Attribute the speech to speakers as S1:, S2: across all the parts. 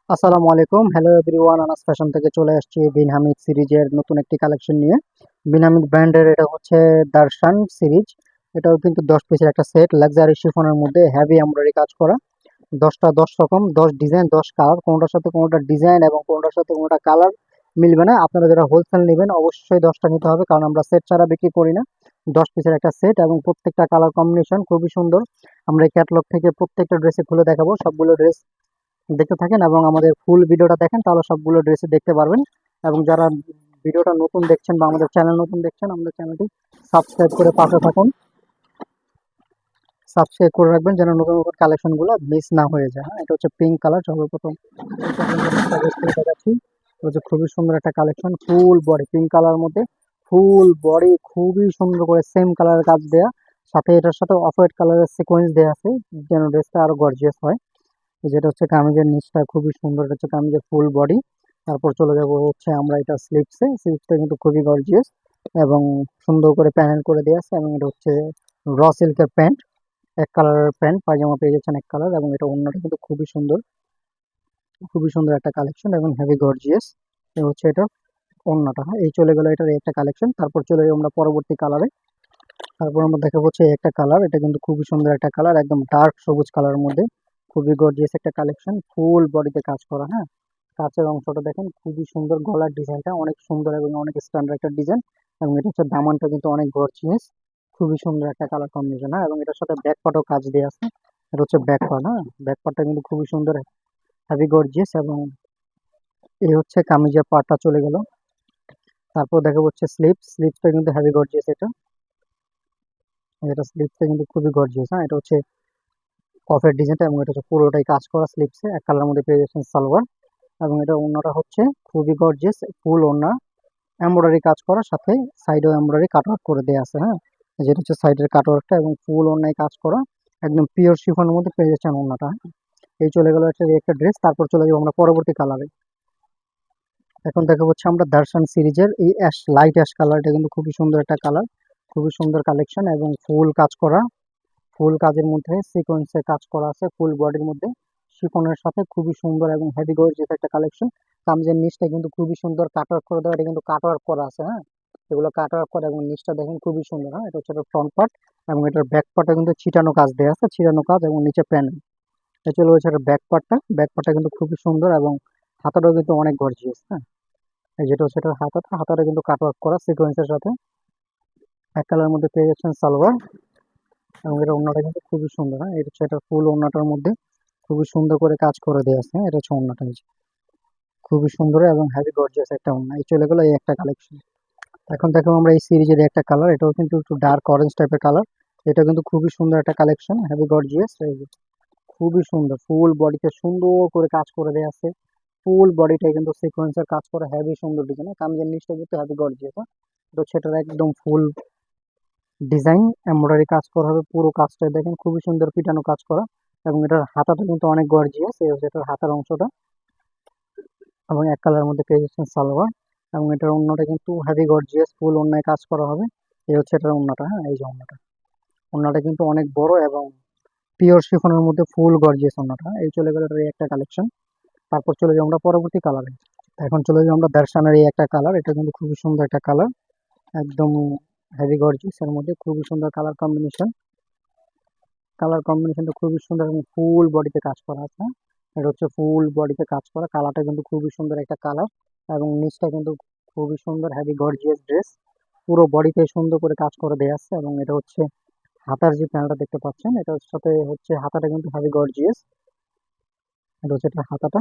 S1: আসসালামু আলাইকুম, hello everyone. Anas fashion থেকে চলে আসছি বিন হামিদ সিরিজের নতুন একটি কালেকশন নিয়ে। বিন হামিদ ব্র্যান্ডের এটা হচ্ছে দার্শান সিরিজ। এটাও কিন্তু 10 পিসের একটা সেট, লাক্সারি শিফনের মধ্যে হেভি এমব্রয়ডারি কাজ করা। 10টা 10 রকম, 10 ডিজাইন, 10 কালার, কোনোটার সাথে কোনোটা ডিজাইন এবং কোনোটার সাথে কোনোটা কালার মিলবে না। আপনারা যারা হোলসেল নেবেন অবশ্যই 10টা নিতে হবে, কারণ আমরা সেট ছাড়া বিক্রি করি না। 10 পিসের একটা সেট এবং প্রত্যেকটা কালার কম্বিনেশন খুবই সুন্দর। আমরা এই ক্যাটালগ থেকে প্রত্যেকটা ড্রেসে খুলে দেখাবো, সবগুলো ড্রেস দেখতে থাকেন এবং আমাদের ফুল ভিডিওটা দেখেন, তাহলে সবগুলো ড্রেসে দেখতে পারবেন। এবং যারা ভিডিওটা নতুন দেখছেন বা আমাদের চ্যানেল নতুন দেখছেন, আমাদের চ্যানেলটি সাবস্ক্রাইব করে পাশে থাকুন। সাবস্ক্রাইব করে রাখবেন যেন নতুন নতুন কালেকশনগুলো মিস না হয়ে যায়। হ্যাঁ, এটা হচ্ছে পিঙ্ক কালার। সর্বপ্রথম এটা আপনাদের একটা dress করে দেখাচ্ছি। এটা হচ্ছে খুবই সুন্দর একটা collection, full body pink colour মধ্যে। ফুল বডি খুবই সুন্দর করে সেম কালারের কাজ দেয়া, সাথে এটার সাথে অফ হোয়াইট কালারের সিকোয়েন্স দেওয়া আছে, যেন ড্রেসটা আরো গর্জিয়াস হয়। যেটা হচ্ছে কামিজের নিচটা খুবই সুন্দর, এটা হচ্ছে কামিজের ফুল বডি। তারপর চলে যাব হচ্ছে আমরা এটা স্লিপসে। স্লিপসটা কিন্তু খুবই গর্জিয়াস এবং সুন্দর করে প্যানেল করে দেওয়া আছে। এবং এটা হচ্ছে র সিল্কের প্যান্ট, এক কালারের প্যান্ট, পায়জামা পেয়ে যাচ্ছেন এক কালার। এবং এটা অন্যটা কিন্তু খুবই সুন্দর, খুবই সুন্দর একটা কালেকশন এবং হেভি গর্জিয়াস। এই হচ্ছে এটা অন্যটা। হ্যাঁ, এই চলে গেল এটার এই একটা কালেকশন। তারপর চলে যাই আমরা পরবর্তী কালারে। তারপর আমরা দেখাবো হচ্ছে এই একটা কালার, এটা কিন্তু খুবই সুন্দর একটা কালার, একদম ডার্ক সবুজ কালারের মধ্যে। খুবই গর্জিয়াস একটা কালেকশন, ফুল বডিতে কাজ করা। হ্যাঁ, কাঁচের অংশটা দেখেন খুবই সুন্দর, গলার ডিজাইনটা অনেক সুন্দর এবং অনেক স্ট্যান্ডার্ড একটা ডিজাইন। এবং এটা হচ্ছে দামানটা কিন্তু অনেক গর্জিয়াস, খুবই সুন্দর একটা কালার কম্বিনেশন। হ্যাঁ, এবং এটার সাথে ব্যাক পার্টও কাজ দেওয়া আছে। এটা হচ্ছে ব্যাক পার্ট। হ্যাঁ, ব্যাক পার্টটা কিন্তু খুবই সুন্দর, হেভি গর্জিয়াস। এবং এই হচ্ছে কামিজের পার্টটা চলে গেল। তারপর দেখা হচ্ছে স্লিপসটা কিন্তু হেভি গর্জিয়াস। এটা স্লিপসটা কিন্তু খুবই গর্জিয়াস। হ্যাঁ, এটা হচ্ছে কফের ডিজাইনটা এবং এটা হচ্ছে পুরোটাই কাজ করা স্লিপসে, এক কালার মধ্যে পেয়ে যাচ্ছেন সালোয়ার। এবং এটা ওড়নাটা হচ্ছে খুবই গর্জিয়াস, ফুল ওড়না, এমব্রয়ডারি কাজ করা, সাথে সাইডেও এমব্রয়ডারি কাটওয়ার্ক করে দেওয়া আছে। হ্যাঁ, যেটা হচ্ছে সাইডের কাটওয়ার্কটা এবং ফুল ওড়নায় কাজ করা, একদম পিওর শিফনের মধ্যে পেয়ে যাচ্ছেন ওড়নাটা। হ্যাঁ, এই চলে গেল হচ্ছে এই একটা ড্রেস। তারপর চলে যাবো আমরা পরবর্তী কালারে। এখন দেখা হচ্ছে আমরা দার্শন সিরিজের এই অ্যাশ, লাইট অ্যাশ কালারটা কিন্তু খুবই সুন্দর একটা কালার, খুবই সুন্দর কালেকশন এবং ফুল কাজ করা। ফুল কাজের মধ্যে সিকোয়েন্সে কাজ করা আছে ফুল বডির মধ্যে, শিফনের সাথে খুবই সুন্দর এবং হেভি গর্জিয়াস একটা কালেকশন। কামিজের নিচটা কিন্তু খুবই সুন্দর কাটওয়ার্ক করে দেওয়া, এটা কিন্তু কাটওয়ার্ক করা আছে। হ্যাঁ, এগুলো কাটওয়ার্ক করা এবং নিচটা দেখেন খুবই সুন্দর। হ্যাঁ, এটা হচ্ছে ফ্রন্ট পার্ট এবং এটার ব্যাক পার্টে কিন্তু ছিটানো কাজ দেওয়া আছে, ছিটানো কাজ এবং নিচে প্যানেল। এটা চলে হচ্ছে ব্যাক পার্টটা, ব্যাক পার্টটা কিন্তু খুবই সুন্দর এবং হাতাটাও কিন্তু অনেক গর্জিয়াস। হ্যাঁ, এই যেটা হচ্ছে এটার হাতাটা, হাতাটা কিন্তু কাটওয়ার্ক করা সিকোয়েন্সের সাথে, এক কালারের মধ্যে পেয়ে যাচ্ছেন সালোয়ার। এবং এটা ওড়নাটা কিন্তু খুবই সুন্দর। হ্যাঁ, এটা হচ্ছে এটা ফুল ওড়নাটার মধ্যে খুবই সুন্দর করে কাজ করে দেওয়া আছে। হ্যাঁ, এটা হচ্ছে ওড়নাটা, এই যে খুবই সুন্দর এবং হেভি গর্জিয়াস একটা ওড়না। এই চলে গেলো এই একটা কালেকশন। এখন দেখো আমরা এই সিরিজের একটা কালার, এটাও কিন্তু একটু ডার্ক অরেঞ্জ টাইপের কালার। এটা কিন্তু খুবই সুন্দর একটা কালেকশন, হেভি গর্জিয়াস। এই যে খুবই সুন্দর, ফুল বডিতে সুন্দর করে কাজ করে দেওয়া আছে। ফুল বডিটাই কিন্তু সিকোয়েন্সের কাজ করা, হেভি সুন্দর ডিজাইন। কামিজের নিচটা কিন্তু হেভি গর্জিয়াস। এটা হচ্ছে এটার একদম ফুল ডিজাইন, এমব্রয়ডারি কাজ করা হবে পুরো কাজটা, দেখেন খুবই সুন্দর পিটানো কাজ করা। এবং এটার হাতাটা কিন্তু অনেক গর্জিয়াস, এই হচ্ছে এটার হাতার অংশটা। এবং এক কালারের মধ্যে পেয়ে যাচ্ছেন সালোয়ার। এবং এটার ওড়নাটা কিন্তু হেভি গর্জিয়াস, ফুল ওড়নায় কাজ করা হবে। এই হচ্ছে এটার ওড়নাটা। হ্যাঁ, এই যে ওড়নাটা, ওড়নাটা কিন্তু অনেক বড় এবং পিওর শিফনের মধ্যে ফুল গর্জিয়াস ওড়নাটা। এই চলে গেল এটার এই একটা কালেকশন। তারপর চলে যাই আমরা পরবর্তী কালারে। এখন চলে যাই আমরা দর্শনের এই একটা কালার, এটা কিন্তু খুবই সুন্দর একটা কালার, একদম হেভি গর্জিয়াস এর মধ্যে খুবই সুন্দর কালার কম্বিনেশন। কালার কম্বিনেশনটা খুবই সুন্দর এবং ফুল বডিতে কাজ করা আছে। এটা হচ্ছে ফুল বডিতে কাজ করা, কালারটা কিন্তু খুবই সুন্দর একটা কালার। এবং নিচটা কিন্তু খুবই সুন্দর, হেভি গর্জিয়াস ড্রেস, পুরো বডিতে সুন্দর করে কাজ করে দেওয়া আছে। এবং এটা হচ্ছে হাতার যে প্যানেলটা দেখতে পাচ্ছেন, এটার সাথে হচ্ছে হাতাটা কিন্তু হেভি গর্জিয়াস। এটা হচ্ছে এটা হাতাটা,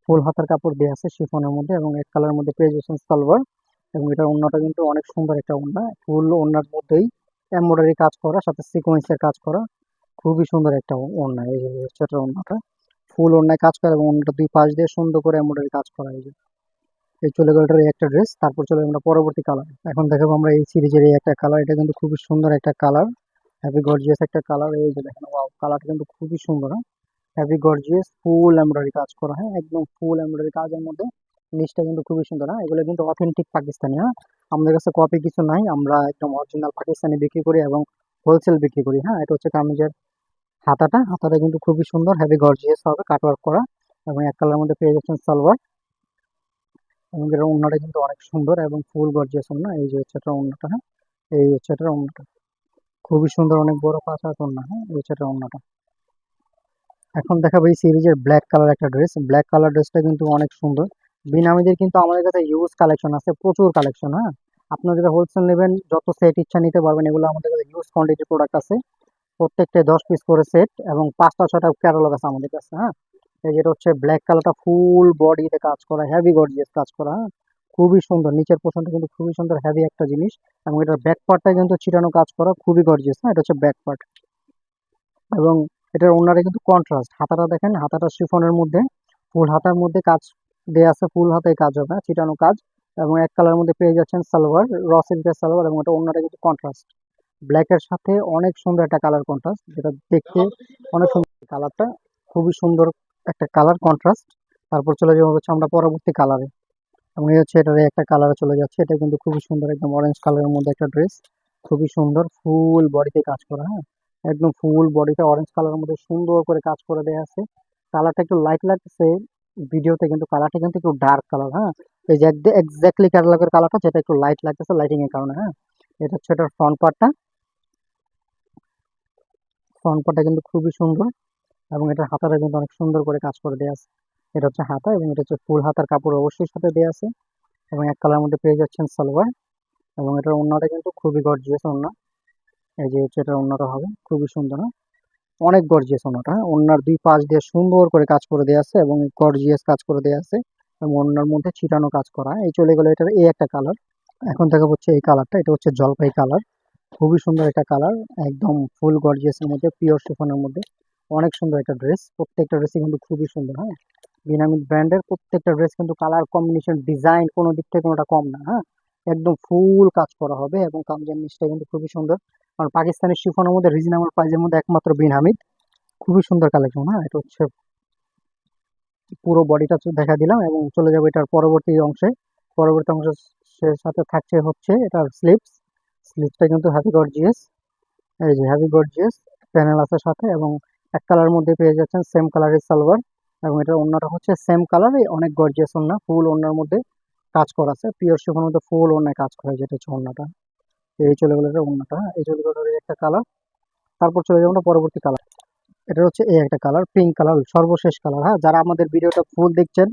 S1: ফুল হাতার কাপড় দেওয়া আছে শিফনের মধ্যে এবং এক কালারের মধ্যে পেয়ে যাচ্ছেন সালোয়ার। এবং এটার ওড়নাটা কিন্তু অনেক সুন্দর একটা ওড়না, ফুল ওড়নার মধ্যেই এমব্রয়ডারি কাজ করা, সাথে সিকোয়েন্সের কাজ করা, খুবই সুন্দর একটা ওড়না। এই যে হচ্ছে এটার ওড়নাটা, ফুল ওড়নায় কাজ করা এবং ওড়নাটা দুই পাশ দিয়ে সুন্দর করে এমব্রয়ডারি কাজ করা। এই যে এই চলে গেল এটার এই একটা ড্রেস। তারপর চলে আমরা পরবর্তী কালার। এখন দেখাবো আমরা এই সিরিজের এই একটা কালার, এটা কিন্তু খুবই সুন্দর একটা কালার, হেভি গর্জিয়াস একটা কালার। এই যে দেখেন, ওয়াও, কালারটা কিন্তু খুবই সুন্দর। হেভি গর্জিয়াস ফুল এমব্রয়ডারি কাজ করা। হ্যাঁ, একদম ফুল এমব্রয়ডারি কাজের মধ্যে নিচটা কিন্তু খুবই সুন্দর। হ্যাঁ, এগুলো কিন্তু অথেন্টিক পাকিস্তানি। হ্যাঁ, আমাদের কাছে কপি কিছু নাই, আমরা একদম অরিজিনাল পাকিস্তানি বিক্রি করি এবং হোলসেল বিক্রি করি। হ্যাঁ, এটা হচ্ছে কামিজের হাতাটা, হাতাটা কিন্তু খুবই সুন্দর, হেভি গর্জিয়াস হবে কাটওয়ার্ক করা। এবং এক কালারের মধ্যে পেয়ে যাচ্ছেন সালোয়ার। এবং এটার ওড়নাটা কিন্তু অনেক সুন্দর এবং ফুল গর্জিয়াস ওড়না। এই যে হচ্ছে এটার ওড়নাটা, হ্যাঁ, এই হচ্ছে এটার ওড়নাটা, খুবই সুন্দর, অনেক বড় পাঁচ হাত ওড়না, হ্যাঁ, এই হচ্ছে এটার ওড়নাটা। এখন দেখাবো এই সিরিজের ব্ল্যাক কালার একটা ড্রেস। ব্ল্যাক কালার ড্রেসটা কিন্তু অনেক সুন্দর। বিনামিদের কিন্তু আমাদের কাছে ইউজ কালেকশন আছে, প্রচুর কালেকশন, হ্যাঁ। আপনারা যারা হোলসেল নেবেন যত সেট ইচ্ছা নিতে পারবেন, এগুলো আমাদের কাছে ইউজ কোয়ান্টিটি প্রোডাক্ট আছে। প্রত্যেকটায় 10 পিস করে সেট এবং 5টা 6টা ক্যাটালগ আছে আমাদের কাছে, হ্যাঁ। এই যেটা হচ্ছে ব্ল্যাক কালারটা, ফুল বডিতে কাজ করা, হেভি গর্জিয়াস কাজ করা, হ্যাঁ, খুবই সুন্দর। নিচের পোর্শনটা কিন্তু খুবই সুন্দর, হেভি একটা জিনিস। এবং এটার ব্যাক পার্টটা কিন্তু ছিটানো কাজ করা, খুবই গর্জিয়াস, হ্যাঁ। এটা হচ্ছে ব্যাক পার্ট। এবং এটার ওড়নাটা কিন্তু কন্ট্রাস্ট। হাতাটা দেখেন, হাতাটা শিফনের মধ্যে, ফুল হাতার মধ্যে কাজ দেয়া আছে, ফুল হাতায় কাজ হবে, হ্যাঁ, ছিটানো কাজ। এবং এক কালারের মধ্যে পেয়ে যাচ্ছেন সালোয়ার, র সিল্কের সালোয়ার। এবং এটা ওড়নাটা কিন্তু কন্ট্রাস্ট, ব্ল্যাকের সাথে অনেক সুন্দর একটা কালার কন্ট্রাস্ট, যেটা দেখতে অনেক সুন্দর। কালারটা খুবই সুন্দর একটা কালার কন্ট্রাস্ট। তারপর চলে যাবো হচ্ছে আমরা পরবর্তী কালারে। এবং এই হচ্ছে এটার একটা কালারে চলে যাচ্ছে, এটা কিন্তু খুবই সুন্দর, একদম অরেঞ্জ কালারের মধ্যে একটা ড্রেস, খুবই সুন্দর, ফুল বডিতে কাজ করা, হ্যাঁ, একদম ফুল বডিতে অরেঞ্জ কালারের মধ্যে সুন্দর করে কাজ করে দেওয়া আছে। কালারটা একটু লাইট লাগতেছে ভিডিওতে, কিন্তু কালারটা কিন্তু একটু ডার্ক কালার, হ্যাঁ। এই যে এক্স্যাক্টলি ক্যাটালগের কালারটা, যেটা একটু লাইট লাগতেছে লাইটিং এর কারণে, হ্যাঁ। এটা হচ্ছে এটার ফ্রন্ট পার্টটা। ফ্রন্ট পার্টটা কিন্তু খুবই সুন্দর। এবং এটার হাতাটা কিন্তু অনেক সুন্দর করে কাজ করে দেওয়া আছে। এটা হচ্ছে হাতা, এবং এটা হচ্ছে ফুল হাতার কাপড় অবশ্যই সাথে দেওয়া আছে। এবং এক কালার মধ্যে পেয়ে যাচ্ছেন সালোয়ার। এবং এটার ওড়নাটা কিন্তু খুবই গর্জিয়াস ওড়না। এই যে হচ্ছে এটার ওড়নাটা হবে খুবই সুন্দর, হ্যাঁ? অনেক গর্জিয়াস ওড়নাটা, হ্যাঁ? ওড়নার দুই পাশ দিয়ে সুন্দর করে কাজ করে দেওয়া আছে এবং গর্জিয়াস কাজ করে দেওয়া আছে। এবং ওড়নার মধ্যে ছিটানো কাজ করা, হ্যাঁ? এই চলে গেল এটার এই একটা কালার। এখন দেখা হচ্ছে এই কালারটা, এটা হচ্ছে জলপাই কালার, খুবই সুন্দর একটা কালার, একদম ফুল গর্জিয়াসের মধ্যে, পিওর শিফনের মধ্যে, অনেক সুন্দর একটা ড্রেস। প্রত্যেকটা ড্রেসই কিন্তু খুবই সুন্দর, হ্যাঁ। বিনামিদ ব্র্যান্ডের প্রত্যেকটা ড্রেস কিন্তু কালার কম্বিনেশন, ডিজাইন কোনো দিক থেকে কোনোটা কম না, হ্যাঁ। একদম ফুল কাজ করা হবে এবং কামজার নিচটা কিন্তু খুবই সুন্দর। আর পাকিস্তানি শিফনের মধ্যে রিজনেবল প্রাইসের মধ্যে একমাত্র বিন হামিদ, খুবই সুন্দর কালেকশন, হ্যাঁ। এটা হচ্ছে পুরো বডিটা দেখা দিলাম এবং চলে যাবো এটার পরবর্তী অংশে। পরবর্তী অংশের সাথে থাকছে হচ্ছে এটার স্লিপস। স্লিপসটা কিন্তু হ্যাভি গর্জিয়াস, এই যে হ্যাভি গর্জিয়াস প্যানেল আছে সাথে। এবং এক কালারের মধ্যে পেয়ে যাচ্ছেন সেম কালারের সালোয়ার। এবং এটার ওড়নাটা হচ্ছে সেম কালারে, অনেক গর্জিয়াস ওড়না, ফুল ওড়নার মধ্যে কাজ করা আছে, পিওর শিফনের মধ্যে ফুল ওড়নায় কাজ করা, যেটা হচ্ছে ওড়নাটা। এই চলে গেল এটা ওড়নাটা, এই চলে গেল এই একটা কালার। তারপর চলে যাবো আমরা পরবর্তী কালার। এটা হচ্ছে এই একটা কালার, পিঙ্ক কালার, সর্বশেষ কালার, হ্যাঁ। যারা আমাদের ভিডিওটা ফুল দেখছেন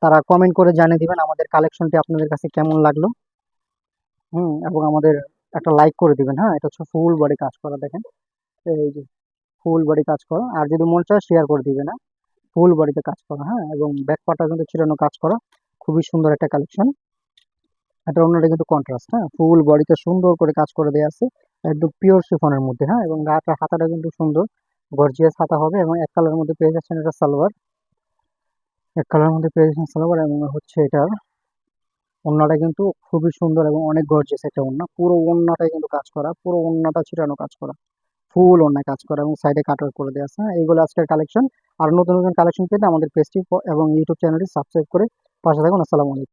S1: তারা কমেন্ট করে জানিয়ে দিবেন আমাদের কালেকশনটি আপনাদের কাছে কেমন লাগলো। এবং আমাদের একটা লাইক করে দিবেন, হ্যাঁ। এটা হচ্ছে ফুল বডি কাজ করা, দেখেন, এই যে ফুল বডি কাজ করা। আর যদি মন চায় শেয়ার করে দিবেন, হ্যাঁ। ফুল বডিতে কাজ করা, হ্যাঁ। এবং ব্যাক পার্টটা কিন্তু ছিটানো কাজ করা, খুবই সুন্দর একটা কালেকশন। এটা অন্যটা কিন্তু কন্ট্রাস্ট, হ্যাঁ, ফুল বডিতে সুন্দর করে কাজ করে দেওয়া আছে, একদম পিওর শিফনের মধ্যে, হ্যাঁ। এবং গাটার হাতাটা কিন্তু সুন্দর, গর্জিয়াস হাতা হবে। এবং এক কালারের মধ্যে পেয়ে যাচ্ছেন এটা সালোয়ার, এক কালারের মধ্যে পেয়ে যাচ্ছেন সালোয়ার। এবং হচ্ছে এটা ওড়নাটা কিন্তু খুবই সুন্দর এবং অনেক গর্জিয়াস একটা ওড়না, পুরো ওড়নাটাই কিন্তু কাজ করা, পুরো ওড়নাটা ছিটানো কাজ করা, ফুল ওড়নায় কাজ করা এবং সাইডে কাটার করে দেওয়া আছে, হ্যাঁ। এইগুলো আজকের কালেকশন। আর নতুন নতুন কালেকশন পেতে আমাদের পেজটি এবং ইউটিউব চ্যানেলটি সাবস্ক্রাইব করে পাশে থাকুন। আসসালামু আলাইকুম।